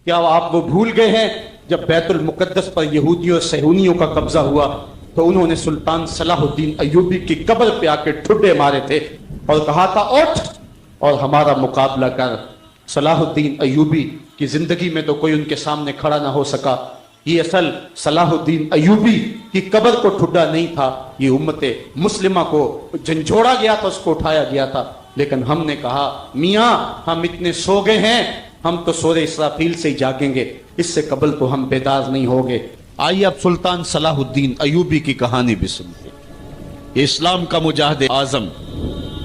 کیا آپ وہ بھول گئے ہیں جب بیت المقدس پر یہودیوں اور صہیونیوں کا قبضہ ہوا تو انہوں نے سلطان صلاح الدین ایوبی کی قبر پہ آ کے ٹھڈے مارے تھے اور کہا تھا اٹھ اور ہمارا مقابلہ کر۔ صلاح الدین ایوبی کی زندگی میں تو کوئی ان کے سامنے کھڑا نہ ہو سکا۔ یہ اصل صلاح الدین ایوبی کی قبر کو ٹھڈا نہیں تھا، یہ امت مسلمہ کو جھنجھوڑا گیا تھا، اس کو اٹھایا گیا تھا۔ لیکن ہم نے کہا میاں ہم اتنے سو گئے ہیں، ہم تو سورہ اسرافیل سے ہی جاگیں گے، اس سے قبل تو ہم بیدار نہیں ہوگے۔ آئیے اب سلطان صلاح الدین ایوبی کی کہانی بھی سنتے ہیں۔ یہ اسلام کا مجاہد اعظم،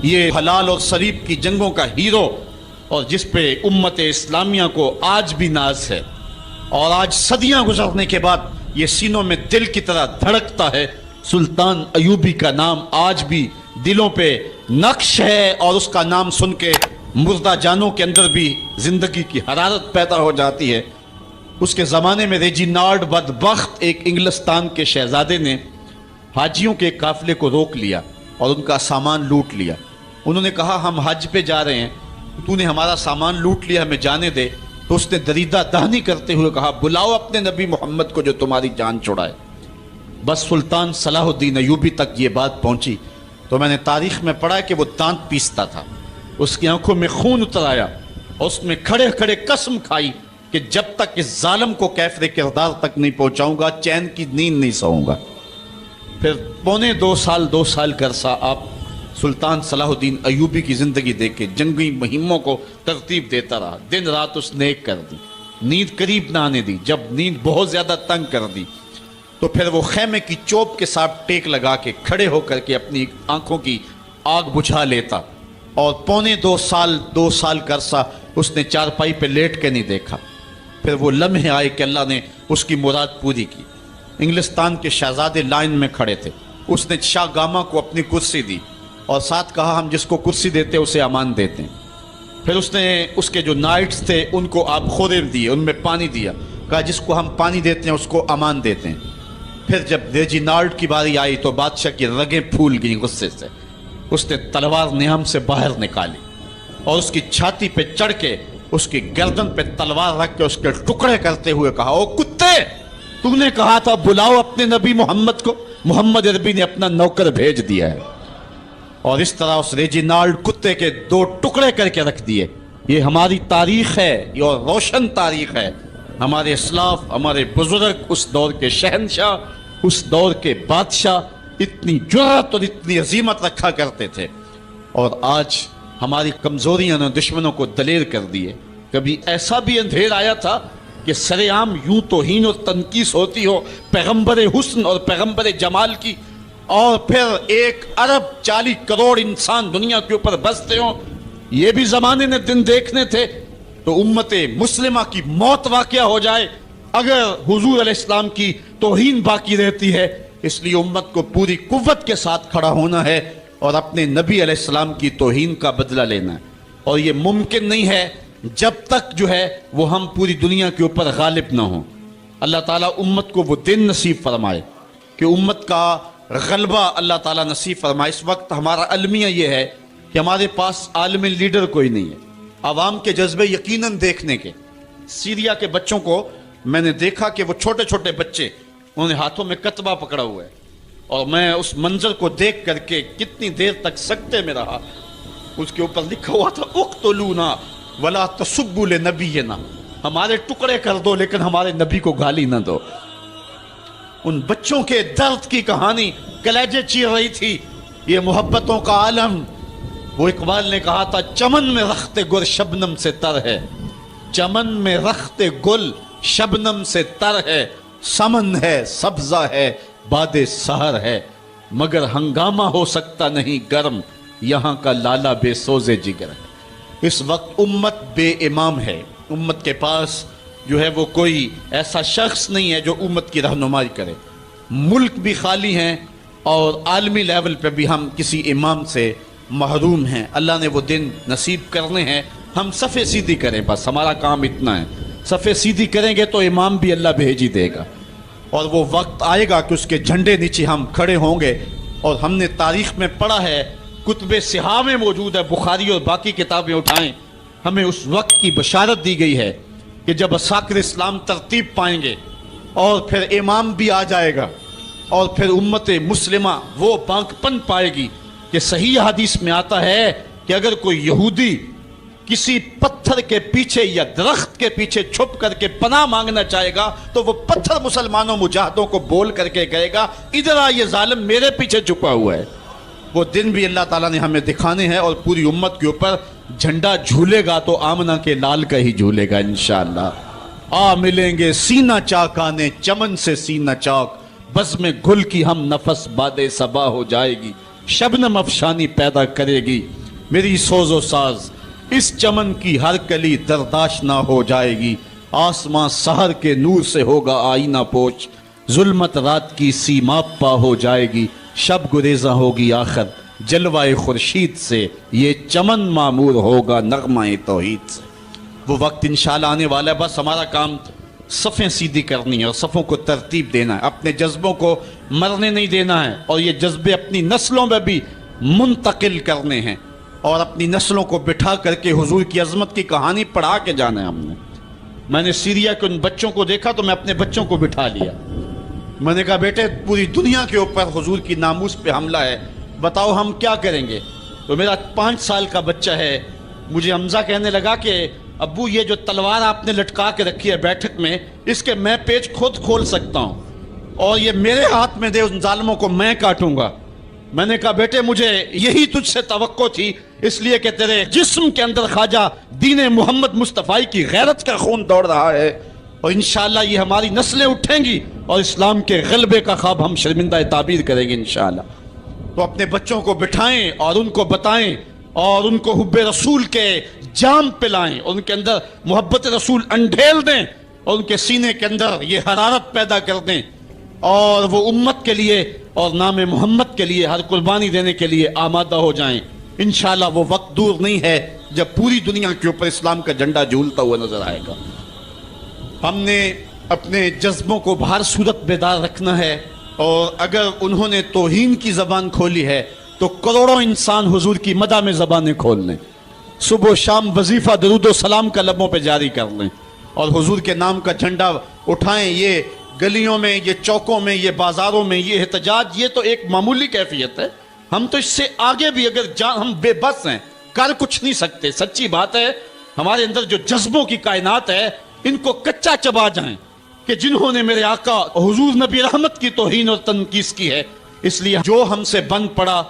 یہ حلال اور صلیب کی جنگوں کا ہیرو، اور جس پہ امت اسلامیہ کو آج بھی ناز ہے، اور آج صدیاں گزرنے کے بعد یہ سینوں میں دل کی طرح دھڑکتا ہے۔ سلطان ایوبی کا نام آج بھی دلوں پہ نقش ہے، اور اس کا نام سن کے مردہ جانوں کے اندر بھی زندگی کی حرارت پیدا ہو جاتی ہے۔ اس کے زمانے میں ریجینالڈ بدبخت ایک انگلستان کے شہزادے نے حاجیوں کے قافلے کو روک لیا اور ان کا سامان لوٹ لیا۔ انہوں نے کہا ہم حج پہ جا رہے ہیں، تو نے ہمارا سامان لوٹ لیا، ہمیں جانے دے۔ تو اس نے دریدہ دہنی کرتے ہوئے کہا بلاؤ اپنے نبی محمد کو جو تمہاری جان چھڑائے۔ بس سلطان صلاح الدین ایوبی تک یہ بات پہنچی تو میں نے تاریخ میں پڑھا کہ وہ دانت پیستا تھا، اس کی آنکھوں میں خون اتر آیا، اور اس میں کھڑے کھڑے قسم کھائی کہ جب تک اس ظالم کو کیفر کردار تک نہیں پہنچاؤں گا چین کی نیند نہیں سوؤں گا۔ پھر پونے دو سال کا عرصہ آپ سلطان صلاح الدین ایوبی کی زندگی دیکھ کے جنگی مہموں کو ترتیب دیتا رہا، دن رات اس نے ایک کر دی، نیند قریب نہ آنے دی۔ جب نیند بہت زیادہ تنگ کر دی تو پھر وہ خیمے کی چوب کے ساتھ ٹیک لگا کے کھڑے ہو کر کے اپنی آنکھوں کی آگ بجھا لیتا، اور پونے دو سال کا عرصہ اس نے چارپائی پہ لیٹ کے نہیں دیکھا۔ پھر وہ لمحے آئے کہ اللہ نے اس کی مراد پوری کی۔ انگلستان کے شہزادے لائن میں کھڑے تھے، اس نے شاہ گاما کو اپنی کرسی دی اور ساتھ کہا ہم جس کو کرسی دیتے اسے امان دیتے ہیں۔ پھر اس نے اس کے جو نائٹس تھے ان کو آپ خورے دیے، ان میں پانی دیا، کہا جس کو ہم پانی دیتے ہیں اس کو امان دیتے ہیں۔ پھر جب ریجینالڈ کی باری آئی تو بادشاہ کی رگیں پھول گئیں غصے سے، اس نے تلوار نیام سے باہر نکالی اور اس کی چھاتی پہ چڑھ کے اس کی گردن پہ تلوار رکھ کے اس کے ٹکڑے کرتے ہوئے کہا او کتے، تم نے کہا تھا بلاؤ اپنے نبی محمد کو، محمد عربی نے اپنا نوکر بھیج دیا ہے۔ اور اس طرح اس ریجینالڈ کتے کے دو ٹکڑے کر کے رکھ دیے۔ یہ ہماری تاریخ ہے، یہ اور روشن تاریخ ہے۔ ہمارے اسلاف، ہمارے بزرگ، اس دور کے شہنشاہ، اس دور کے بادشاہ اتنی جرأت اور اتنی عظیمت رکھا کرتے تھے، اور آج ہماری کمزوریاں نے دشمنوں کو دلیر کر دیے۔ کبھی ایسا بھی اندھیر آیا تھا کہ سر عام یوں توہین اور تنقیص ہوتی ہو پیغمبر حسن اور پیغمبر جمال کی، اور پھر 1 ارب 40 کروڑ انسان دنیا کے اوپر بستے ہوں۔ یہ بھی زمانے نے دن دیکھنے تھے تو امت مسلمہ کی موت واقعہ ہو جائے اگر حضور علیہ السلام کی توہین باقی رہتی ہے۔ اس لیے امت کو پوری قوت کے ساتھ کھڑا ہونا ہے اور اپنے نبی علیہ السلام کی توہین کا بدلہ لینا ہے، اور یہ ممکن نہیں ہے جب تک جو ہے وہ ہم پوری دنیا کے اوپر غالب نہ ہوں۔ اللہ تعالیٰ امت کو وہ دن نصیب فرمائے کہ امت کا غلبہ اللہ تعالیٰ نصیب فرمائے۔ اس وقت ہمارا المیہ یہ ہے کہ ہمارے پاس عالم لیڈر کوئی نہیں ہے، عوام کے جذبے یقیناً دیکھنے کے۔ سیریا کے بچوں کو میں نے دیکھا کہ وہ چھوٹے چھوٹے بچے، انہوں نے ہاتھوں میں کتبہ پکڑا ہوا ہے، اور میں اس منظر کو دیکھ کر کے کتنی دیر تک سکتے میں رہا۔ اس کے اوپر لکھا ہوا تھا اقتلونا ولا تسبوا لنبینا، ہمارے ٹکڑے کر دو لیکن ہمارے نبی کو گالی نہ دو۔ ان بچوں کے درد کی کہانی کلیجے چیر رہی تھی۔ یہ محبتوں کا عالم، وہ اقبال نے کہا تھا چمن میں رخت گل شبنم سے تر ہے، چمن میں رخت گل شبنم سے تر ہے، سمن ہے سبزہ ہے باد سحر ہے، مگر ہنگامہ ہو سکتا نہیں گرم، یہاں کا لالا بے سوز جگر ہے۔ اس وقت امت بے امام ہے، امت کے پاس جو ہے وہ کوئی ایسا شخص نہیں ہے جو امت کی رہنمائی کرے۔ ملک بھی خالی ہیں اور عالمی لیول پہ بھی ہم کسی امام سے محروم ہیں۔ اللہ نے وہ دن نصیب کرنے ہیں، ہم صفے سیدھی کریں، بس ہمارا کام اتنا ہے۔ صفے سیدھی کریں گے تو امام بھی اللہ بھیج ہی دے گا، اور وہ وقت آئے گا کہ اس کے جھنڈے نیچے ہم کھڑے ہوں گے۔ اور ہم نے تاریخ میں پڑھا ہے، کتب صحاح میں موجود ہے، بخاری اور باقی کتابیں اٹھائیں، ہمیں اس وقت کی بشارت دی گئی ہے کہ جب اساکر اسلام ترتیب پائیں گے اور پھر امام بھی آ جائے گا اور پھر امت مسلمہ وہ بانکپن پائے گی کہ صحیح حدیث میں آتا ہے کہ اگر کوئی یہودی کسی پتھر کے پیچھے یا درخت کے پیچھے چھپ کر کے پناہ مانگنا چاہے گا تو وہ پتھر مسلمانوں مجاہدوں کو بول کر کے کہے گا ادھر آ یہ ظالم میرے پیچھے چھپا ہوا ہے. وہ دن بھی اللہ تعالیٰ نے ہمیں دکھانے ہیں اور پوری امت کے اوپر جھنڈا جھولے گا تو آمنہ کے لال کا ہی جھولے گا انشاءاللہ. آ ملیں گے سینہ چاکانے چمن سے سینہ چاک, بزم گل کی ہم نفس باد صبا ہو جائے گی, شبنم افشانی پیدا کرے گی میری سوز و ساز, اس چمن کی ہر کلی درداش نہ ہو جائے گی, آسمان سحر کے نور سے ہوگا آئینہ پوچھ, ظلمت رات کی سیماب پا ہو جائے گی, شب گریزاں ہوگی آخر جلوہ خورشید سے, یہ چمن معمور ہوگا نغمہ توحید سے. وہ وقت انشاءاللہ آنے والا ہے, بس ہمارا کام صفیں سیدھی کرنی ہے اور صفوں کو ترتیب دینا ہے, اپنے جذبوں کو مرنے نہیں دینا ہے اور یہ جذبے اپنی نسلوں میں بھی منتقل کرنے ہیں اور اپنی نسلوں کو بٹھا کر کے حضور کی عظمت کی کہانی پڑھا کے جانا ہے. میں نے سیریا کے ان بچوں کو دیکھا تو میں اپنے بچوں کو بٹھا لیا, میں نے کہا بیٹے پوری دنیا کے اوپر حضور کی ناموس پہ حملہ ہے, بتاؤ ہم کیا کریں گے. تو میرا 5 سال کا بچہ ہے, مجھے حمزہ کہنے لگا کہ ابو یہ جو تلوار آپ نے لٹکا کے رکھی ہے بیٹھک میں, اس کے میں پیچ خود کھول سکتا ہوں اور یہ میرے ہاتھ میں دے ان ظالموں کو میں کاٹوں گا. میں نے کہا بیٹے مجھے یہی تجھ سے توقع تھی, اس لیے کہ تیرے جسم کے اندر خواجہ دین محمد مصطفی کی غیرت کا خون دوڑ رہا ہے اور انشاءاللہ یہ ہماری نسلیں اٹھیں گی اور اسلام کے غلبے کا خواب ہم شرمندہ تعبیر کریں گے انشاءاللہ. تو اپنے بچوں کو بٹھائیں اور ان کو بتائیں اور ان کو حب رسول کے جام پلائیں, ان کے اندر محبت رسول انڈھیل دیں اور ان کے سینے کے اندر یہ حرارت پیدا کر دیں اور وہ امت کے لیے اور نام محمد کے لیے ہر قربانی دینے کے لیے آمادہ ہو جائیں. انشاءاللہ وہ وقت دور نہیں ہے جب پوری دنیا کے اوپر اسلام کا جھنڈا جھولتا ہوا نظر آئے گا. ہم نے اپنے جذبوں کو بہر صورت بیدار رکھنا ہے اور اگر انہوں نے توہین کی زبان کھولی ہے تو کروڑوں انسان حضور کی مدح میں زبانیں کھول لیں, صبح و شام وظیفہ درود و سلام کا لبوں پہ جاری کر لیں اور حضور کے نام کا جھنڈا اٹھائیں. یہ گلیوں میں, یہ چوکوں میں, یہ بازاروں میں یہ احتجاج یہ تو ایک معمولی کیفیت ہے, ہم تو اس سے آگے بھی اگر ہم بے بس ہیں, کر کچھ نہیں سکتے. سچی بات ہے ہمارے اندر جو جذبوں کی کائنات ہے ان کو کچا چبا جائیں کہ جنہوں نے میرے آقا حضور نبی رحمت کی توہین اور تنقیص کی ہے, اس لیے جو ہم سے بن پڑا,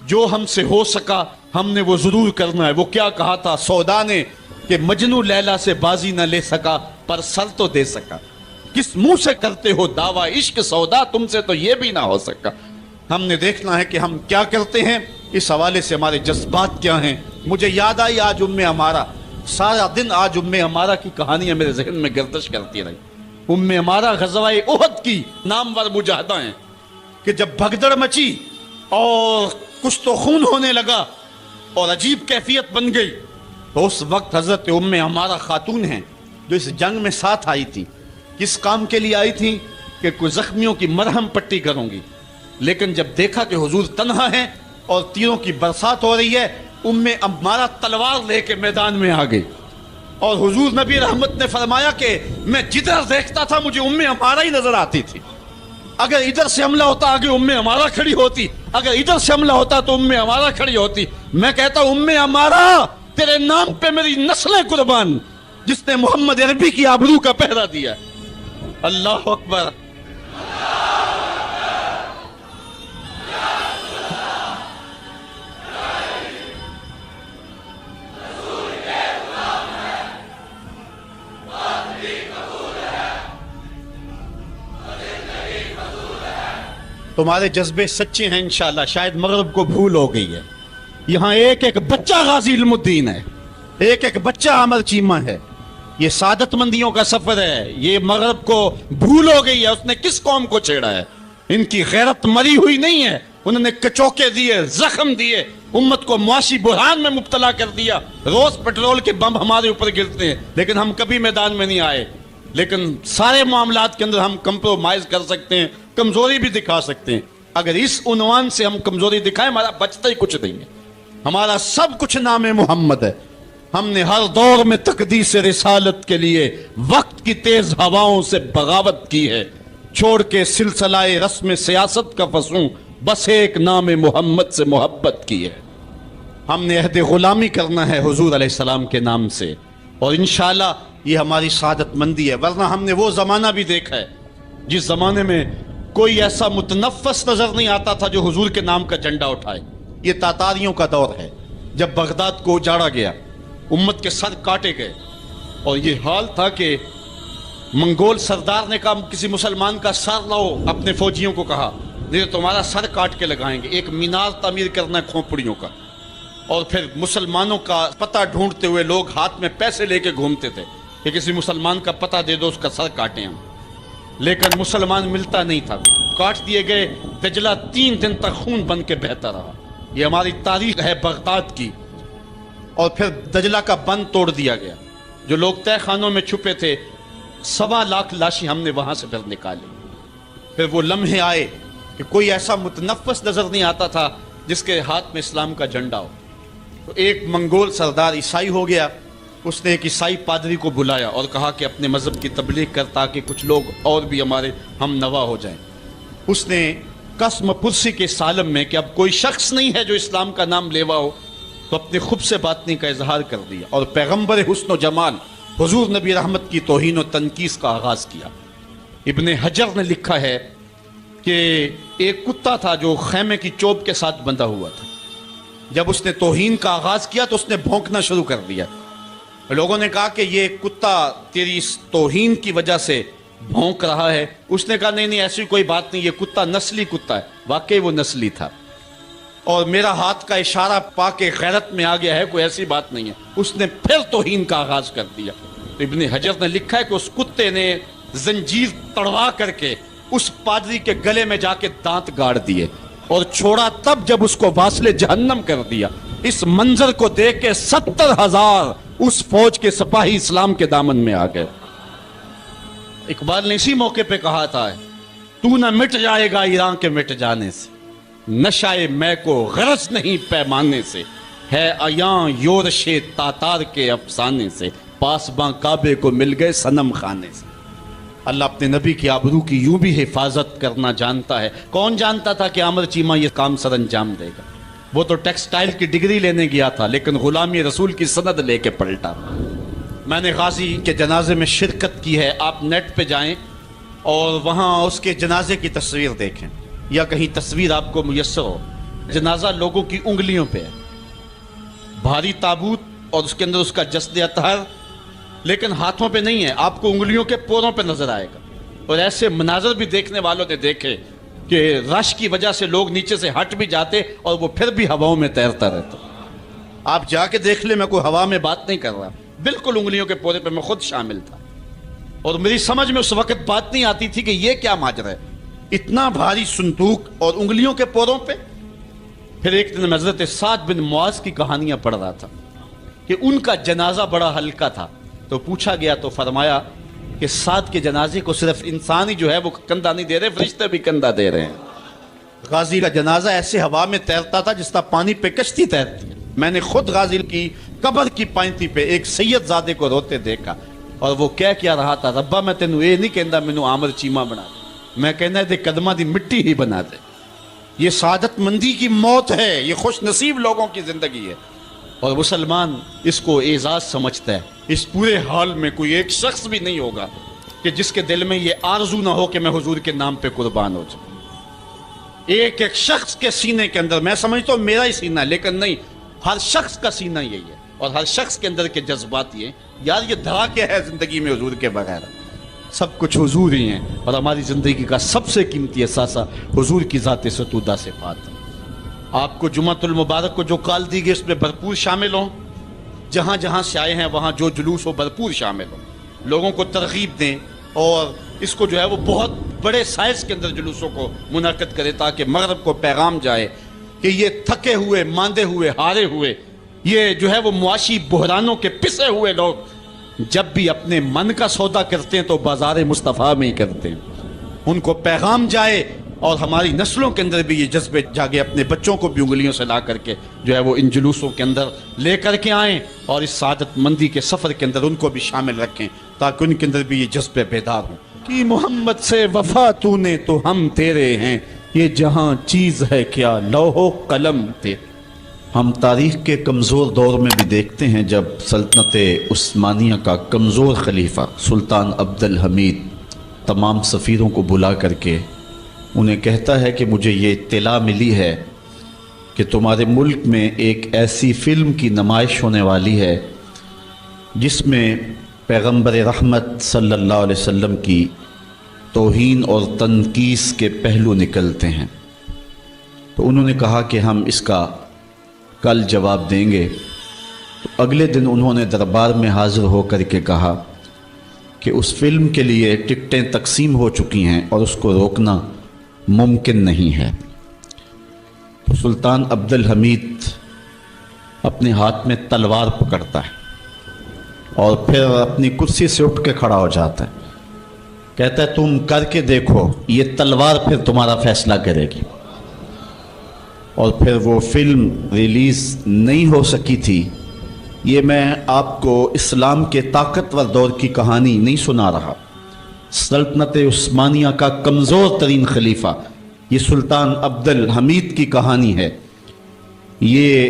جو ہم سے ہو سکا ہم نے وہ ضرور کرنا ہے. وہ کیا کہا تھا سودا نے کہ مجنو لیلا سے بازی نہ لے سکا پر سر تو دے سکا, کس منہ سے کرتے ہو دعویٰ عشق سودا, تم سے تو یہ بھی نہ ہو سکا. ہم نے دیکھنا ہے کہ ہم کیا کرتے ہیں, اس حوالے سے ہمارے جذبات کیا ہیں. مجھے یاد آئی آج ہمارا سارا دن آج ہمارا کی کہانیاں میرے ذہن میں گردش کرتی رہی. ہمارا غزوہ احد کی نامور مجاہدہ ہیں کہ جب بھگدڑ مچی اور کچھ تو خون ہونے لگا اور عجیب کیفیت بن گئی تو اس وقت حضرت ہمارا خاتون ہیں جو اس جنگ میں ساتھ آئی تھی. کس کام کے لیے آئی تھی کہ کوئی زخمیوں کی مرہم پٹی کروں گی, لیکن جب دیکھا کہ حضور تنہا ہیں اور تیروں کی برسات ہو رہی ہے, ہمارا تلوار لے کے میدان میں آ گئی اور حضور نبی رحمت نے فرمایا کہ میں جدھر دیکھتا تھا مجھے ہمارا ہی نظر آتی تھی. اگر ادھر سے حملہ ہوتا آگے ہمارا کھڑی ہوتی, اگر ادھر سے حملہ ہوتا تو ہمارا کھڑی ہوتی. میں کہتا ہمارا تیرے نام پہ میری نسلیں قربان, جس نے محمد عربی کی آبرو کا پہرا دیا. اللہ اکبر. تمہارے جذبے سچے ہیں انشاءاللہ. شاید مغرب کو بھول ہو گئی ہے, یہاں ایک ایک بچہ غازی علم الدین ہے, ایک ایک بچہ عامر چیمہ ہے. یہ سعادت مندیوں کا سفر ہے. یہ مغرب کو بھول ہو گئی ہے, اس نے کس قوم کو چھیڑا ہے. ان کی غیرت مری ہوئی نہیں ہے, انہوں نے کچوکے دیے, زخم دیے, امت کو معاشی بحران میں مبتلا کر دیا. روز پیٹرول کے بم ہمارے اوپر گرتے ہیں لیکن ہم کبھی میدان میں نہیں آئے. لیکن سارے معاملات کے اندر ہم کمپرومائز کر سکتے ہیں, کمزوری بھی دکھا سکتے ہیں. اگر اس عنوان سے ہم کمزوری دکھائیں ہمارا بچتا ہی کچھ نہیں ہے. ہمارا سب کچھ نام محمد ہے. ہم نے ہر دور میں تقدیس رسالت کے لیے وقت کی تیز ہواؤں سے بغاوت کی ہے، چھوڑ کے سلسلہ رسم سیاست کا فسوں بس ایک نام محمد سے محبت کی ہے۔ ہم نے عہد غلامی کرنا ہے حضور علیہ السلام کے نام سے، اور انشاءاللہ یہ ہماری سعادت مندی ہے۔ ورنہ ہم نے وہ زمانہ بھی دیکھا ہے جس زمانے میں کوئی ایسا متنفس نظر نہیں آتا تھا جو حضور کے نام کا جھنڈا اٹھائے۔ یہ تاتاریوں کا دور ہے، جب بغداد کو اجاڑا گیا، امت کے سر کاٹے گئے، اور یہ حال تھا کہ منگول سردار نے کہا کسی مسلمان کا سر لاؤ، اپنے فوجیوں کو کہا نہیں تو تمہارا سر کاٹ کے لگائیں گے۔ ایک مینار تعمیر کرنا ہے کھوپڑیوں کا، اور پھر مسلمانوں کا پتہ ڈھونڈتے ہوئے لوگ ہاتھ میں پیسے لے کے گھومتے تھے کہ کسی مسلمان کا پتہ دے دو، اس کا سر کاٹیں ہم، لیکن مسلمان ملتا نہیں تھا، کاٹ دیے گئے۔ دجلہ 3 دن تک خون بن کے بہتا رہا۔ یہ ہماری تاریخ ہے بغداد کی۔ اور پھر دجلہ کا بند توڑ دیا گیا، جو لوگ تہ خانوں میں چھپے تھے 1.25 لاکھ لاشیں ہم نے وہاں سے پھر نکالی۔ پھر وہ لمحے آئے کہ کوئی ایسا متنفس نظر نہیں آتا تھا جس کے ہاتھ میں اسلام کا جھنڈا ہو۔ تو ایک منگول سردار عیسائی ہو گیا، اس نے ایک عیسائی پادری کو بلایا اور کہا کہ اپنے مذہب کی تبلیغ کر تاکہ کچھ لوگ اور بھی ہمارے ہم نوا ہو جائیں۔ اس نے قسم پرسی کے سالم میں کہ اب کوئی شخص نہیں ہے جو اسلام کا نام لیوا ہو، تو اپنے خب سے باطنی کا اظہار کر دیا اور پیغمبر حسن و جمال حضور نبی رحمت کی توہین و تنقیص کا آغاز کیا۔ ابن حجر نے لکھا ہے کہ ایک کتا تھا جو خیمے کی چوب کے ساتھ بندھا ہوا تھا۔ جب اس نے توہین کا آغاز کیا تو اس نے بھونکنا شروع کر دیا۔ لوگوں نے کہا کہ یہ کتا تیری اس توہین کی وجہ سے بھونک رہا ہے۔ اس نے کہا نہیں نہیں ایسی کوئی بات نہیں، یہ کتا نسلی کتا ہے۔ واقعی وہ نسلی تھا، اور میرا ہاتھ کا اشارہ پا کے غیرت میں آ گیا ہے، کوئی ایسی بات نہیں ہے۔ اس نے پھر توہین کا آغاز کر دیا۔ تو ابن حجر نے لکھا ہے کہ اس کتے نے زنجیر تڑوا کر کے اس پادری کے گلے میں جا کے دانت گاڑ دیے اور چھوڑا تب جب اس کو واصل جہنم کر دیا۔ اس منظر کو دیکھ کے 70,000 اس فوج کے سپاہی اسلام کے دامن میں آ گئے۔ اقبال نے اسی موقع پہ کہا تھا تو نہ مٹ جائے گا ایران کے مٹ جانے سے، نشائے میں کو غرض نہیں پیمانے سے، ہے ایاں یورش تاتار کے افسانے سے، پاسباں کعبے کو مل گئے صنم خانے سے۔ اللہ اپنے نبی کی آبرو کی یوں بھی حفاظت کرنا جانتا ہے۔ کون جانتا تھا کہ عامر چیمہ یہ کام سر انجام دے گا؟ وہ تو ٹیکسٹائل کی ڈگری لینے گیا تھا، لیکن غلامی رسول کی سند لے کے پلٹا۔ میں نے غازی کے جنازے میں شرکت کی ہے، آپ نیٹ پہ جائیں اور وہاں اس کے جنازے کی تصویر دیکھیں، یا کہیں تصویر آپ کو میسر ہو۔ جنازہ لوگوں کی انگلیوں پہ ہے، بھاری تابوت اور اس کے اندر اس کا جسد اطہر، لیکن ہاتھوں پہ نہیں ہے، آپ کو انگلیوں کے پوروں پہ نظر آئے گا۔ اور ایسے مناظر بھی دیکھنے والوں نے دیکھے کہ رش کی وجہ سے لوگ نیچے سے ہٹ بھی جاتے اور وہ پھر بھی ہواؤں میں تیرتا رہتا۔ آپ جا کے دیکھ لیں، میں کوئی ہوا میں بات نہیں کر رہا، بالکل انگلیوں کے پورے پہ میں خود شامل تھا، اور میری سمجھ میں اس وقت بات نہیں آتی تھی کہ یہ کیا ماجرا ہے، اتنا بھاری صندوق اور انگلیوں کے پوروں پہ۔ پھر ایک دن حضرت سعد بن معاذ کی کہانیاں پڑھ رہا تھا کہ ان کا جنازہ بڑا ہلکا تھا، تو پوچھا گیا تو فرمایا کہ سعد کے جنازے کو صرف انسان ہی جو ہے وہ کندھا نہیں دے رہے، فرشتے بھی کندھا دے رہے ہیں۔ غازی کا جنازہ ایسے ہوا میں تیرتا تھا جس طرح پانی پہ کشتی تیرتی ہے۔ میں نے خود غازی کی قبر کی پائنتی پہ ایک سید زادے کو روتے دیکھا، اور وہ کیا رہا تھا، ربا میں تینوں یہ نہیں کہندا مینوں عامر چیمہ بنا دے، میں کہنا دے قدمہ دی مٹی ہی بنا دے۔ یہ سعادت مندی کی موت ہے، یہ خوش نصیب لوگوں کی زندگی ہے، اور مسلمان اس کو اعزاز سمجھتا ہے۔ اس پورے حال میں کوئی ایک شخص بھی نہیں ہوگا کہ جس کے دل میں یہ آرزو نہ ہو کہ میں حضور کے نام پہ قربان ہو جاؤں۔ ایک ایک شخص کے سینے کے اندر، میں سمجھتا ہوں میرا ہی سینہ، لیکن نہیں، ہر شخص کا سینہ یہی ہے، اور ہر شخص کے اندر کے جذبات یہ یار یہ دھڑا کیا ہے زندگی میں حضور کے بغیر، سب کچھ حضور ہی ہیں، اور ہماری زندگی کا سب سے قیمتی اثاثہ حضور کی ذات ستودہ صفات ہے۔ آپ کو جمعۃ المبارک کو جو کال دی گئی اس میں بھرپور شامل ہوں، جہاں جہاں سے آئے ہیں وہاں جو جلوس ہو بھرپور شامل ہوں، لوگوں کو ترغیب دیں، اور اس کو جو ہے وہ بہت بڑے سائز کے اندر جلوسوں کو منعقد کرے تاکہ مغرب کو پیغام جائے کہ یہ تھکے ہوئے، ماندے ہوئے، ہارے ہوئے، یہ جو ہے وہ معاشی بحرانوں کے پسے ہوئے لوگ جب بھی اپنے من کا سودا کرتے ہیں تو بازار مصطفیٰ میں ہی کرتے ہیں۔ ان کو پیغام جائے اور ہماری نسلوں کے اندر بھی یہ جذبے جاگے، اپنے بچوں کو بھی انگلیوں سے لا کر کے جو ہے وہ ان جلوسوں کے اندر لے کر کے آئیں، اور اس سعادت مندی کے سفر کے اندر ان کو بھی شامل رکھیں تاکہ ان کے اندر بھی یہ جذبے بیدار ہوں کہ محمد سے وفا تو نے تو ہم تیرے ہیں، یہ جہاں چیز ہے کیا لوح و قلم تیرے۔ ہم تاریخ کے کمزور دور میں بھی دیکھتے ہیں جب سلطنت عثمانیہ کا کمزور خلیفہ سلطان عبد الحمید تمام سفیروں کو بلا کر کے انہیں کہتا ہے کہ مجھے یہ اطلاع ملی ہے کہ تمہارے ملک میں ایک ایسی فلم کی نمائش ہونے والی ہے جس میں پیغمبر رحمت صلی اللہ علیہ وسلم کی توہین اور تنقیص کے پہلو نکلتے ہیں۔ تو انہوں نے کہا کہ ہم اس کا کل جواب دیں گے۔ تو اگلے دن انہوں نے دربار میں حاضر ہو کر کے کہا کہ اس فلم کے لیے ٹکٹیں تقسیم ہو چکی ہیں اور اس کو روکنا ممکن نہیں ہے۔ تو سلطان عبد الحمید اپنے ہاتھ میں تلوار پکڑتا ہے اور پھر اپنی کرسی سے اٹھ کے کھڑا ہو جاتا ہے، کہتا ہے تم کر کے دیکھو، یہ تلوار پھر تمہارا فیصلہ کرے گی۔ اور پھر وہ فلم ریلیز نہیں ہو سکی تھی۔ یہ میں آپ کو اسلام کے طاقتور دور کی کہانی نہیں سنا رہا، سلطنت عثمانیہ کا کمزور ترین خلیفہ یہ سلطان عبد الحمید کی کہانی ہے۔ یہ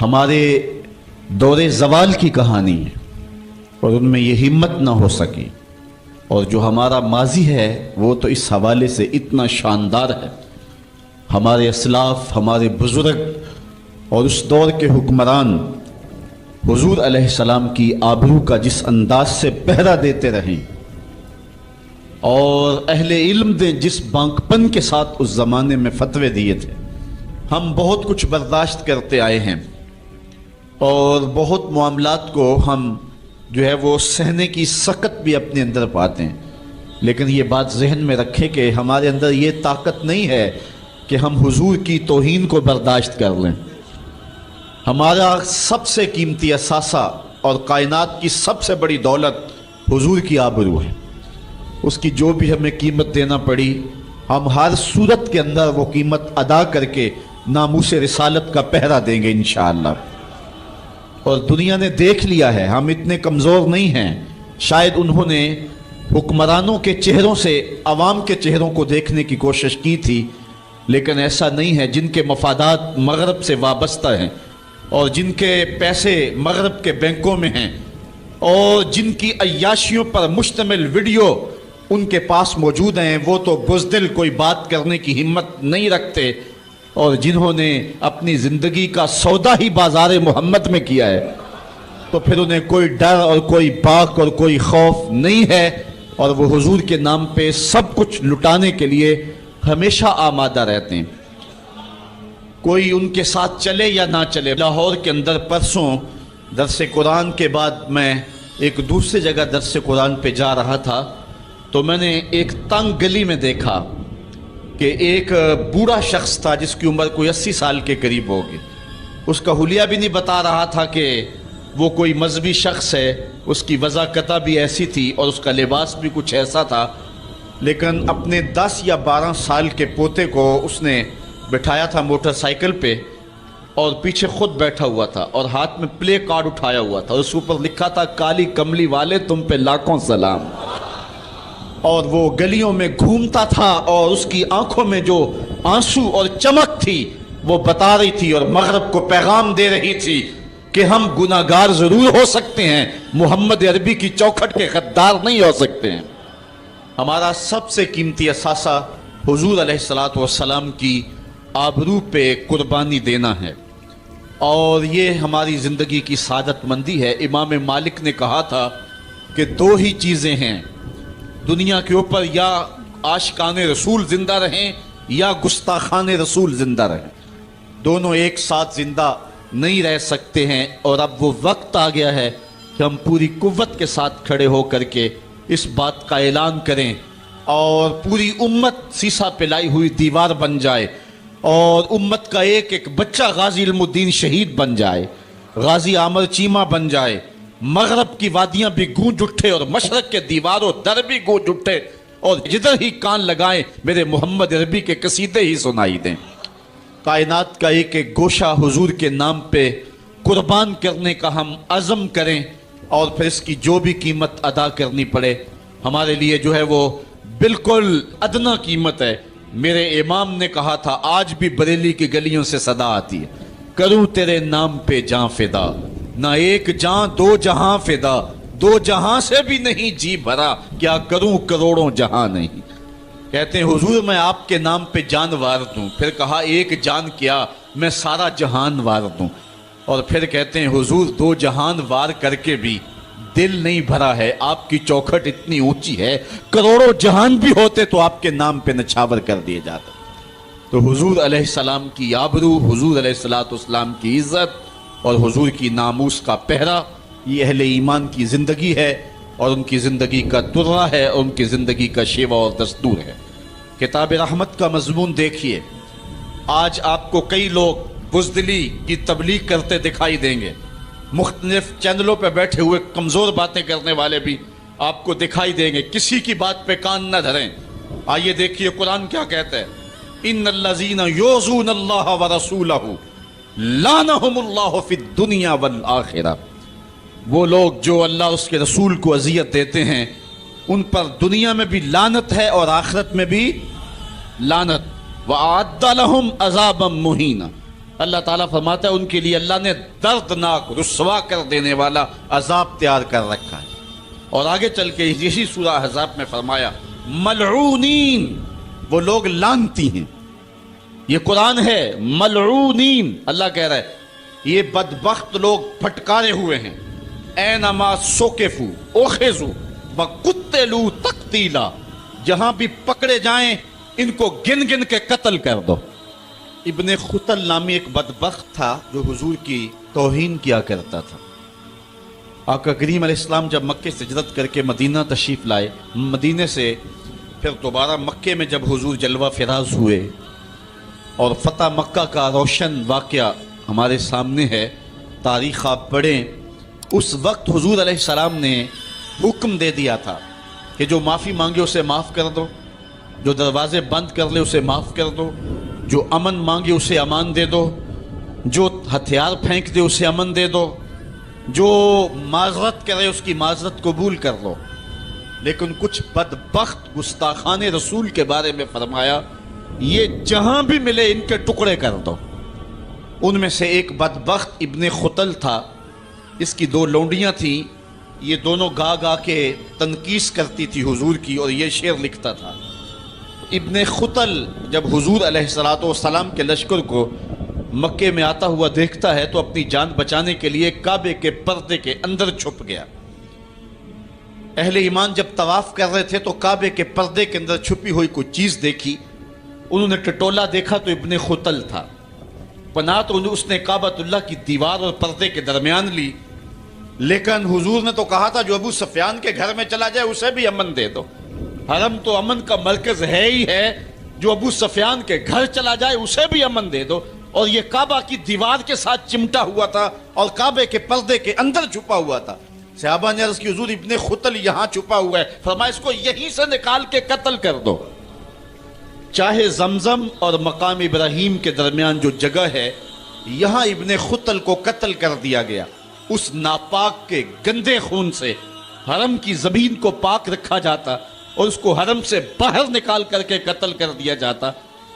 ہمارے دور زوال کی کہانی ہے اور ان میں یہ ہمت نہ ہو سکی، اور جو ہمارا ماضی ہے وہ تو اس حوالے سے اتنا شاندار ہے۔ ہمارے اسلاف، ہمارے بزرگ اور اس دور کے حکمران حضور علیہ السلام کی آبرو کا جس انداز سے پہرا دیتے رہیں، اور اہل علم نے جس بانکپن کے ساتھ اس زمانے میں فتوے دیے تھے، ہم بہت کچھ برداشت کرتے آئے ہیں اور بہت معاملات کو ہم جو ہے وہ سہنے کی سکت بھی اپنے اندر پاتے ہیں، لیکن یہ بات ذہن میں رکھے کہ ہمارے اندر یہ طاقت نہیں ہے کہ ہم حضور کی توہین کو برداشت کر لیں۔ ہمارا سب سے قیمتی اثاثہ اور کائنات کی سب سے بڑی دولت حضور کی آبرو ہے، اس کی جو بھی ہمیں قیمت دینا پڑی ہم ہر صورت کے اندر وہ قیمت ادا کر کے ناموس رسالت کا پہرا دیں گے انشاءاللہ۔ اور دنیا نے دیکھ لیا ہے ہم اتنے کمزور نہیں ہیں، شاید انہوں نے حکمرانوں کے چہروں سے عوام کے چہروں کو دیکھنے کی کوشش کی تھی، لیکن ایسا نہیں ہے۔ جن کے مفادات مغرب سے وابستہ ہیں اور جن کے پیسے مغرب کے بینکوں میں ہیں اور جن کی عیاشیوں پر مشتمل ویڈیو ان کے پاس موجود ہیں، وہ تو بزدل کوئی بات کرنے کی ہمت نہیں رکھتے، اور جنہوں نے اپنی زندگی کا سودا ہی بازار محمد میں کیا ہے تو پھر انہیں کوئی ڈر اور کوئی باک اور کوئی خوف نہیں ہے، اور وہ حضور کے نام پہ سب کچھ لٹانے کے لیے ہمیشہ آمادہ رہتے ہیں۔ کوئی ان کے ساتھ چلے یا نہ چلے۔ لاہور کے اندر پرسوں درس قرآن کے بعد میں ایک دوسری جگہ درس قرآن پہ جا رہا تھا، تو میں نے ایک تنگ گلی میں دیکھا کہ ایک بوڑھا شخص تھا جس کی عمر کوئی 80 سال کے قریب ہوگی۔ اس کا حلیہ بھی نہیں بتا رہا تھا کہ وہ کوئی مذہبی شخص ہے، اس کی وضاحت بھی ایسی تھی اور اس کا لباس بھی کچھ ایسا تھا، لیکن اپنے 10 یا 12 سال کے پوتے کو اس نے بٹھایا تھا موٹر سائیکل پہ اور پیچھے خود بیٹھا ہوا تھا اور ہاتھ میں پلے کارڈ اٹھایا ہوا تھا، اس اوپر لکھا تھا کالی کملی والے تم پہ لاکھوں سلام۔ اور وہ گلیوں میں گھومتا تھا اور اس کی آنکھوں میں جو آنسو اور چمک تھی وہ بتا رہی تھی اور مغرب کو پیغام دے رہی تھی کہ ہم گناہگار ضرور ہو سکتے ہیں، محمد عربی کی چوکھٹ کے غدار نہیں ہو سکتے ہیں۔ ہمارا سب سے قیمتی اثاثہ حضور علیہ السلام کی آبرو پہ قربانی دینا ہے، اور یہ ہماری زندگی کی سعادت مندی ہے۔ امام مالک نے کہا تھا کہ 2 ہی چیزیں ہیں دنیا کے اوپر، یا عاشقان رسول زندہ رہیں یا گستاخان رسول زندہ رہیں، دونوں ایک ساتھ زندہ نہیں رہ سکتے ہیں۔ اور اب وہ وقت آ گیا ہے کہ ہم پوری قوت کے ساتھ کھڑے ہو کر کے اس بات کا اعلان کریں اور پوری امت سیسا پلائی ہوئی دیوار بن جائے، اور امت کا ایک ایک بچہ غازی علم الدین شہید بن جائے، غازی عامر چیمہ بن جائے، مغرب کی وادیاں بھی گونج اٹھے اور مشرق کے دیواروں در بھی گونج اٹھے، اور جدھر ہی کان لگائیں میرے محمد عربی کے قصیدے ہی سنائی دیں۔ کائنات کا ایک ایک گوشہ حضور کے نام پہ قربان کرنے کا ہم عزم کریں، اور پھر اس کی جو بھی قیمت ادا کرنی پڑے ہمارے لیے جو ہے وہ بالکل ادنا قیمت ہے۔ میرے امام نے کہا تھا، آج بھی بریلی کی گلیوں سے صدا آتی ہے، کروں تیرے نام پہ جاں فدا، نہ ایک جاں دو جہاں فدا، دو جہاں سے بھی نہیں جی بھرا، کیا کروں کروڑوں جہاں نہیں۔ کہتے ہیں حضور میں آپ کے نام پہ جان وار دوں، پھر کہا ایک جان کیا میں سارا جہان وار دوں، اور پھر کہتے ہیں حضور دو جہان وار کر کے بھی دل نہیں بھرا ہے، آپ کی چوکھٹ اتنی اونچی ہے، کروڑوں جہان بھی ہوتے تو آپ کے نام پہ نچھاور کر دیے جاتے۔ تو حضور علیہ السلام کی آبرو، حضور علیہ السلام کی عزت اور حضور کی ناموس کا پہرا، یہ اہل ایمان کی زندگی ہے، اور ان کی زندگی کا ترہ ہے، اور ان کی زندگی کا شیوہ اور دستور ہے۔ کتاب رحمت کا مضمون دیکھیے، آج آپ کو کئی لوگ بزدلی کی تبلیغ کرتے دکھائی دیں گے، مختلف چینلوں پہ بیٹھے ہوئے کمزور باتیں کرنے والے بھی آپ کو دکھائی دیں گے، کسی کی بات پہ کان نہ دھریں۔ آئیے دیکھیے قرآن کیا کہتا ہے، ان الذین یؤذون اللہ ورسولہ لعنہم اللہ فی الدنیا والآخرہ، وہ لوگ جو اللہ اس کے رسول کو اذیت دیتے ہیں ان پر دنیا میں بھی لعنت ہے اور آخرت میں بھی لعنت، وَأَعَدَّ لَهُمْ عَذَابًا مُهِينًا، اللہ تعالیٰ فرماتا ہے ان کے لیے اللہ نے دردناک رسوا کر دینے والا عذاب تیار کر رکھا ہے۔ اور آگے چل کے یہی سورہ احزاب میں فرمایا ملعونین، وہ لوگ لعنتی ہیں، یہ قرآن ہے، ملعونین، اللہ کہہ رہا ہے یہ بدبخت لوگ پھٹکارے ہوئے ہیں، اینما سوکفوا اخذوا وقتلوا تقتیلا، جہاں بھی پکڑے جائیں ان کو گن گن کے قتل کر دو۔ ابن خطل نامی ایک بدبخت تھا جو حضور کی توہین کیا کرتا تھا۔ آقا کریم علیہ السلام جب مکے سے ہجرت کر کے مدینہ تشریف لائے، مدینے سے پھر دوبارہ مکے میں جب حضور جلوہ فراز ہوئے اور فتح مکہ کا روشن واقعہ ہمارے سامنے ہے، تاریخ آپ پڑھیں، اس وقت حضور علیہ السلام نے حکم دے دیا تھا کہ جو معافی مانگے اسے معاف کر دو، جو دروازے بند کر لے اسے معاف کر دو، جو امن مانگے اسے امان دے دو، جو ہتھیار پھینک دے اسے امن دے دو، جو معذرت کرے اس کی معذرت قبول کر لو۔ لیکن کچھ بدبخت گستاخان رسول کے بارے میں فرمایا یہ جہاں بھی ملے ان کے ٹکڑے کر دو۔ ان میں سے ایک بدبخت ابن خطل تھا، اس کی دو لونڈیاں تھیں، یہ دونوں گا گا کے تنقیس کرتی تھی حضور کی، اور یہ شعر لکھتا تھا۔ ابن خطل جب حضور علیہ السلام کے لشکر کو مکے میں آتا ہوا دیکھتا ہے تو اپنی جان بچانے کے لیے کعبے کے پردے کے اندر چھپ گیا۔ اہل ایمان جب طواف کر رہے تھے تو کعبے کے پردے کے اندر چھپی ہوئی کوئی چیز دیکھی، انہوں نے ٹٹولا دیکھا تو ابن خطل تھا، پناہ تو اس نے کعبۃ اللہ کی دیوار اور پردے کے درمیان لی، لیکن حضور نے تو کہا تھا جو ابو سفیان کے گھر میں چلا جائے اسے بھی امن دے دو۔ حرم تو امن کا مرکز ہے ہی ہے، جو ابو سفیان کے گھر چلا جائے اسے بھی امن دے دو۔ اور یہ کعبہ کی دیوار کے ساتھ چمٹا ہوا تھا اور کعبے کے پردے کے اندر چھپا ہوا تھا۔ صحابہ نے عرض کی حضور ابن خطل یہاں چھپا ہوا ہے، فرمایا اس کو یہیں سے نکال کے قتل کر دو۔ چاہے زمزم اور مقام ابراہیم کے درمیان جو جگہ ہے یہاں ابن خطل کو قتل کر دیا گیا، اس ناپاک کے گندے خون سے حرم کی زمین کو پاک رکھا جاتا اور اس کو حرم سے باہر نکال کر کے قتل کر دیا جاتا۔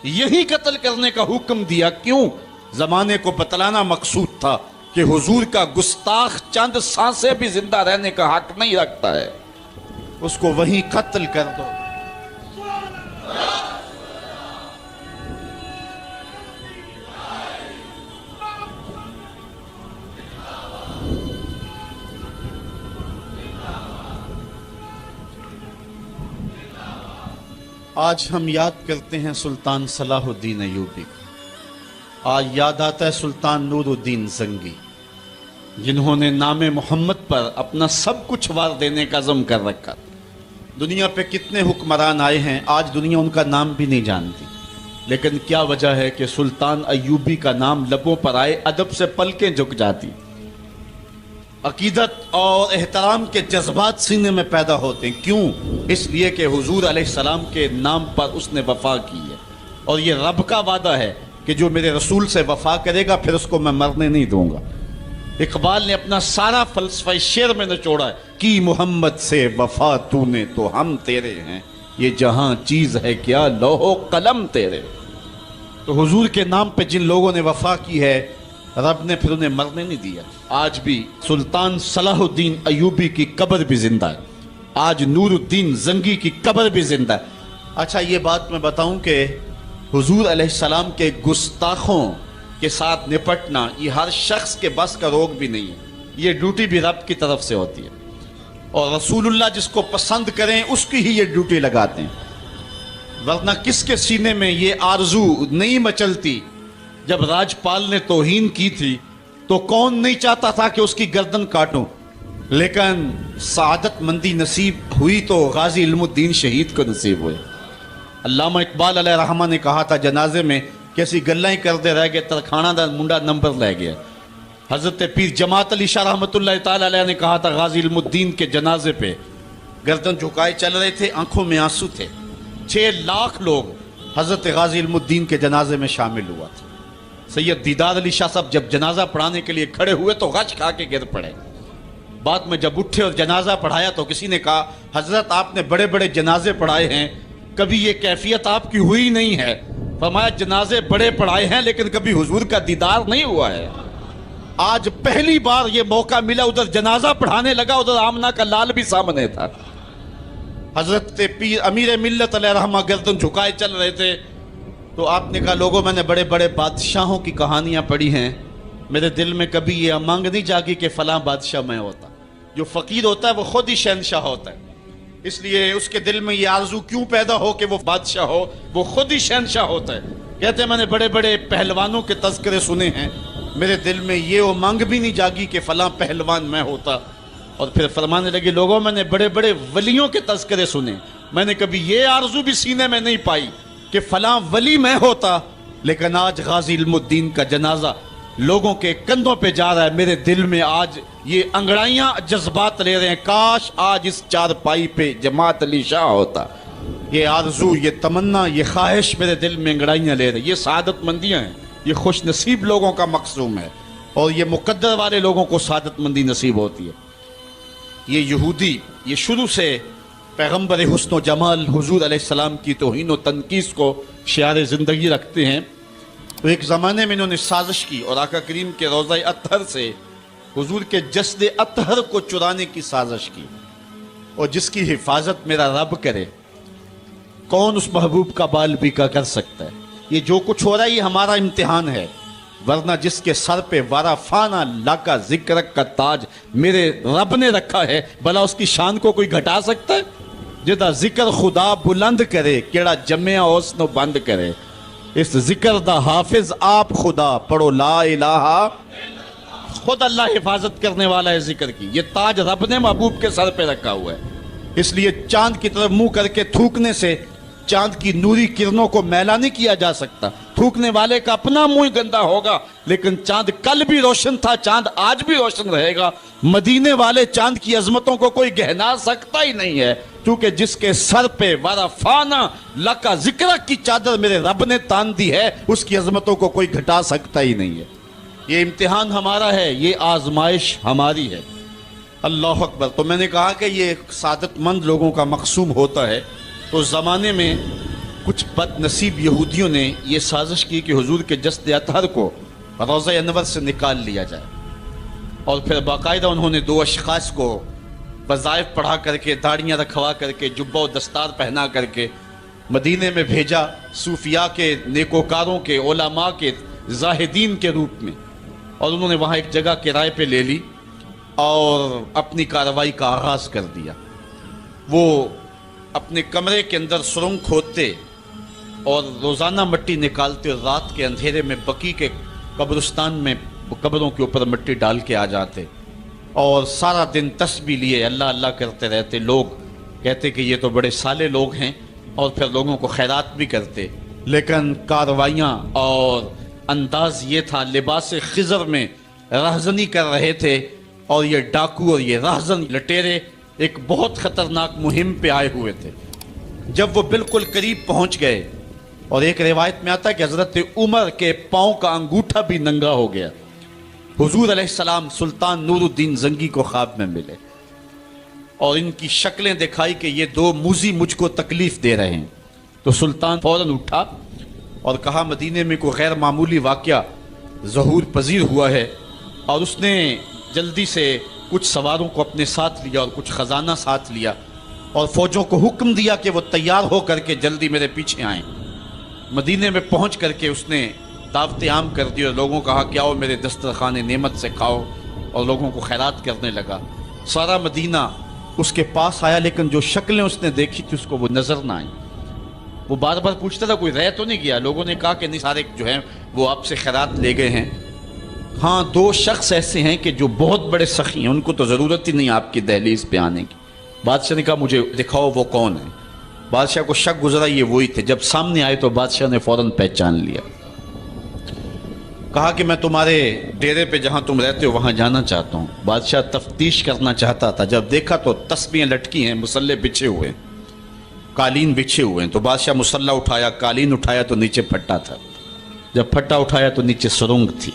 یہی قتل کرنے کا حکم دیا، کیوں؟ زمانے کو بتلانا مقصود تھا کہ حضور کا گستاخ چند سانسیں بھی زندہ رہنے کا حق نہیں رکھتا ہے، اس کو وہیں قتل کر دو۔ آج ہم یاد کرتے ہیں سلطان صلاح الدین ایوبی کو، آج یاد آتا ہے سلطان نور الدین زنگی، جنہوں نے نام محمد پر اپنا سب کچھ وار دینے کا عزم کر رکھا۔ دنیا پہ کتنے حکمران آئے ہیں، آج دنیا ان کا نام بھی نہیں جانتی، لیکن کیا وجہ ہے کہ سلطان ایوبی کا نام لبوں پر آئے ادب سے پلکیں جھک جاتی۔ عقیدت اور احترام کے جذبات سینے میں پیدا ہوتے ہیں. کیوں؟ اس لیے کہ حضور علیہ السلام کے نام پر اس نے وفا کی ہے، اور یہ رب کا وعدہ ہے کہ جو میرے رسول سے وفا کرے گا پھر اس کو میں مرنے نہیں دوں گا. اقبال نے اپنا سارا فلسفہ شعر میں نچوڑا ہے کہ محمد سے وفا تو نے تو ہم تیرے ہیں، یہ جہاں چیز ہے کیا لوح قلم تیرے. تو حضور کے نام پہ جن لوگوں نے وفا کی ہے رب نے پھر انہیں مرنے نہیں دیا. آج بھی سلطان صلاح الدین ایوبی کی قبر بھی زندہ ہے، آج نور الدین زنگی کی قبر بھی زندہ ہے. اچھا یہ بات میں بتاؤں کہ حضور علیہ السلام کے گستاخوں کے ساتھ نپٹنا یہ ہر شخص کے بس کا روگ بھی نہیں ہے، یہ ڈیوٹی بھی رب کی طرف سے ہوتی ہے، اور رسول اللہ جس کو پسند کریں اس کی ہی یہ ڈیوٹی لگاتے ہیں. ورنہ کس کے سینے میں یہ آرزو نہیں مچلتی؟ جب راجپال نے توہین کی تھی تو کون نہیں چاہتا تھا کہ اس کی گردن کاٹوں، لیکن سعادت مندی نصیب ہوئی تو غازی علم الدین شہید کو نصیب ہوئے. علامہ اقبال علیہ رحمہ نے کہا تھا جنازے میں کیسی گلیں ہی کردے رہ گئے، ترکھانہ دا منڈا نمبر لے گیا. حضرت پیر جماعت علی شاہ رحمۃ اللہ تعالی علیہ نے کہا تھا غازی علم الدین کے جنازے پہ گردن جھکائے چل رہے تھے، آنکھوں میں آنسو تھے. 6 لاکھ لوگ حضرت غازی علم الدین کے جنازے میں شامل ہوا تھا. سید دیدار علی شاہ صاحب جب جنازہ پڑھانے کے لیے کھڑے ہوئے تو غش کھا کے گر پڑے. بعد میں جب اٹھے اور جنازہ پڑھایا تو کسی نے کہا حضرت آپ نے بڑے بڑے جنازے پڑھائے ہیں، کبھی یہ کیفیت آپ کی ہوئی نہیں ہے. فرمایا جنازے بڑے پڑھائے ہیں لیکن کبھی حضور کا دیدار نہیں ہوا ہے. آج پہلی بار یہ موقع ملا، ادھر جنازہ پڑھانے لگا، ادھر آمنہ کا لال بھی سامنے تھا. حضرت پیر امیر ملت علیہ رحمہ گردن جھکائے چل رہے تھے تو آپ نے کہا لوگوں میں نے بڑے بڑے بادشاہوں کی کہانیاں پڑھی ہیں، میرے دل میں کبھی یہ امنگ نہیں جاگی کہ فلاں بادشاہ میں ہوتا. جو فقیر ہوتا ہے وہ خود ہی شہنشاہ ہوتا ہے، اس لیے اس کے دل میں یہ آرزو کیوں پیدا ہو کہ وہ بادشاہ ہو، وہ خود ہی شہنشاہ ہوتا ہے. کہتے ہیں میں نے بڑے بڑے پہلوانوں کے تذکرے سنے ہیں، میرے دل میں یہ امنگ بھی نہیں جاگی کہ فلاں پہلوان میں ہوتا. اور پھر فرمانے لگے لوگوں میں نے بڑے بڑے ولیوں کے تذکرے سنے، میں نے کبھی یہ آرزو بھی سینے میں نہیں پائی کہ فلاں ولی میں ہوتا. لیکن آج غازی علم الدین کا جنازہ لوگوں کے کندھوں پہ جا رہا ہے، میرے دل میں آج یہ انگڑائیاں جذبات لے رہے ہیں کاش آج اس چارپائی پہ جماعت علی شاہ ہوتا. یہ آرزو، یہ تمنا، یہ خواہش میرے دل میں انگڑائیاں لے رہے. یہ سعادت مندیاں ہیں، یہ خوش نصیب لوگوں کا مقصوم ہے، اور یہ مقدر والے لوگوں کو سعادت مندی نصیب ہوتی ہے. یہ یہودی یہ شروع سے پیغمبر حسن و جمال حضور علیہ السلام کی توہین و تنقیص کو شعار زندگی رکھتے ہیں. تو ایک زمانے میں انہوں نے سازش کی اور آقا کریم کے روضہ اطہر سے حضور کے جسد اطہر کو چرانے کی سازش کی، اور جس کی حفاظت میرا رب کرے کون اس محبوب کا بال بیکا کر سکتا ہے. یہ جو کچھ ہو رہا ہے یہ ہمارا امتحان ہے، ورنہ جس کے سر پہ وارا فانا لاکا ذکر کا تاج میرے رب نے رکھا ہے، بھلا اس کی شان کو کوئی گھٹا سکتا ہے؟ جدا ذکر خدا بلند کرے کیڑا جمعہ اس نو بند کرے، اس ذکر دا حافظ آپ خدا پڑھو لا الہ. خود اللہ حفاظت کرنے والا ہے ذکر کی. یہ تاج رب نے محبوب کے سر پہ رکھا ہوا ہے، اس لیے چاند کی طرف منہ کر کے تھوکنے سے چاند کی نوری کرنوں کو میلا نہیں کیا جا سکتا. تھوکنے والے کا اپنا منہ گندا ہوگا، لیکن چاند کل بھی روشن تھا، چاند آج بھی روشن رہے گا. مدینے والے چاند کی عظمتوں کو کوئی گہنا سکتا ہی نہیں ہے، کیونکہ جس کے سر پہ وارا فانا لکا ذکر کی چادر میرے رب نے تان دی ہے، اس کی عظمتوں کو کوئی گھٹا سکتا ہی نہیں ہے. یہ امتحان ہمارا ہے، یہ آزمائش ہماری ہے. اللہ اکبر. تو میں نے کہا کہ یہ سعادت مند لوگوں کا مقصوم ہوتا ہے. تو اس زمانے میں کچھ بد نصیب یہودیوں نے یہ سازش کی کہ حضور کے جسد اطہر کو روضہ انور سے نکال لیا جائے، اور پھر باقاعدہ انہوں نے 2 اشخاص کو وظائف پڑھا کر کے، داڑیاں رکھوا کر کے، جبہ و دستار پہنا کر کے مدینے میں بھیجا، صوفیاء کے، نیکوکاروں کے، علماء کے، زاہدین کے روپ میں. اور انہوں نے وہاں ایک جگہ کرائے پہ لے لی اور اپنی کارروائی کا آغاز کر دیا. وہ اپنے کمرے کے اندر سرنگ کھودتے اور روزانہ مٹی نکالتے، اور رات کے اندھیرے میں بقی کے قبرستان میں قبروں کے اوپر مٹی ڈال کے آ جاتے، اور سارا دن تسبیح لیے اللہ اللہ کرتے رہتے. لوگ کہتے کہ یہ تو بڑے صالح لوگ ہیں، اور پھر لوگوں کو خیرات بھی کرتے. لیکن کارروائیاں اور انداز یہ تھا، لباس خضر میں رہزنی کر رہے تھے، اور یہ ڈاکو اور یہ راہزن لٹیرے ایک بہت خطرناک مہم پہ آئے ہوئے تھے۔ جب وہ بالکل قریب پہنچ گئے، اور ایک روایت میں آتا ہے کہ حضرت عمر کے پاؤں کا انگوٹھا بھی ننگا ہو گیا، حضور علیہ السلام سلطان نور الدین زنگی کو خواب میں ملے اور ان کی شکلیں دکھائی کہ یہ دو موذی مجھ کو تکلیف دے رہے ہیں۔ تو سلطان فوراً اٹھا اور کہا مدینے میں کوئی غیر معمولی واقعہ ظہور پذیر ہوا ہے، اور اس نے جلدی سے کچھ سواروں کو اپنے ساتھ لیا اور کچھ خزانہ ساتھ لیا، اور فوجوں کو حکم دیا کہ وہ تیار ہو کر کے جلدی میرے پیچھے آئیں۔ مدینے میں پہنچ کر کے اس نے دعوت عام کر دی اور لوگوں کو کہا کہ آؤ میرے دسترخوان نعمت سے کھاؤ، اور لوگوں کو خیرات کرنے لگا۔ سارا مدینہ اس کے پاس آیا، لیکن جو شکلیں اس نے دیکھی تھی اس کو وہ نظر نہ آئیں۔ وہ بار بار پوچھتا تھا کوئی رہ تو نہیں گیا؟ لوگوں نے کہا کہ نہیں، سارے جو ہیں وہ آپ سے خیرات لے گئے ہیں۔ ہاں، دو شخص ایسے ہیں کہ جو بہت بڑے سخی ہیں، ان کو تو ضرورت ہی نہیں آپ کی دہلیز پہ آنے کی۔ بادشاہ نے کہا مجھے دکھاؤ وہ کون ہے۔ بادشاہ کو شک گزرا یہ وہی تھے۔ جب سامنے آئے تو بادشاہ نے فوراً پہچان لیا، کہا کہ میں تمہارے ڈیرے پہ جہاں تم رہتے ہو وہاں جانا چاہتا ہوں۔ بادشاہ تفتیش کرنا چاہتا تھا، جب دیکھا تو تسبیحیں لٹکی ہیں، مصلے بچھے ہوئے ہیں، قالین بچھے ہوئے ہیں۔ تو بادشاہ مصلہ اٹھایا، قالین اٹھایا تو نیچے پھٹا تھا، جب پھٹا اٹھایا تو نیچے سرنگ تھی۔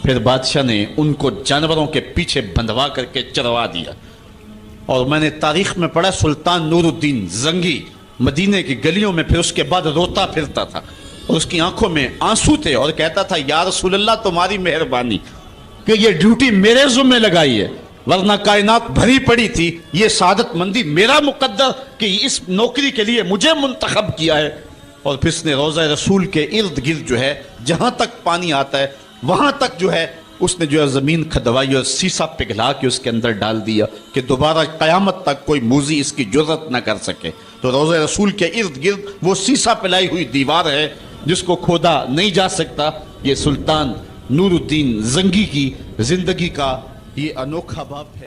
پھر بادشاہ نے ان کو جانوروں کے پیچھے بندھوا کر کے چروا دیا، اور میں نے تاریخ میں پڑھا سلطان نور الدین زنگی مدینے کی گلیوں میں پھر اس کے بعد روتا پھرتا تھا، اور اس کی آنکھوں میں آنسو تھے، اور کہتا تھا یا رسول اللہ تمہاری مہربانی کہ یہ ڈیوٹی میرے ذمہ لگائی ہے، ورنہ کائنات بھری پڑی تھی، یہ سعادت مندی میرا مقدر کہ اس نوکری کے لیے مجھے منتخب کیا ہے۔ اور پھر اس نے روضہ رسول کے ارد گرد جو ہے جہاں تک پانی آتا ہے وہاں تک جو ہے اس نے جو ہے زمین کھدوائی اور سیسا پگھلا کے اس کے اندر ڈال دیا کہ دوبارہ قیامت تک کوئی موذی اس کی جرأت نہ کر سکے۔ تو روضہ رسول کے ارد گرد وہ سیسا پلائی ہوئی دیوار ہے جس کو کھودا نہیں جا سکتا۔ یہ سلطان نور الدین زنگی کی زندگی کا یہ انوکھا باب ہے۔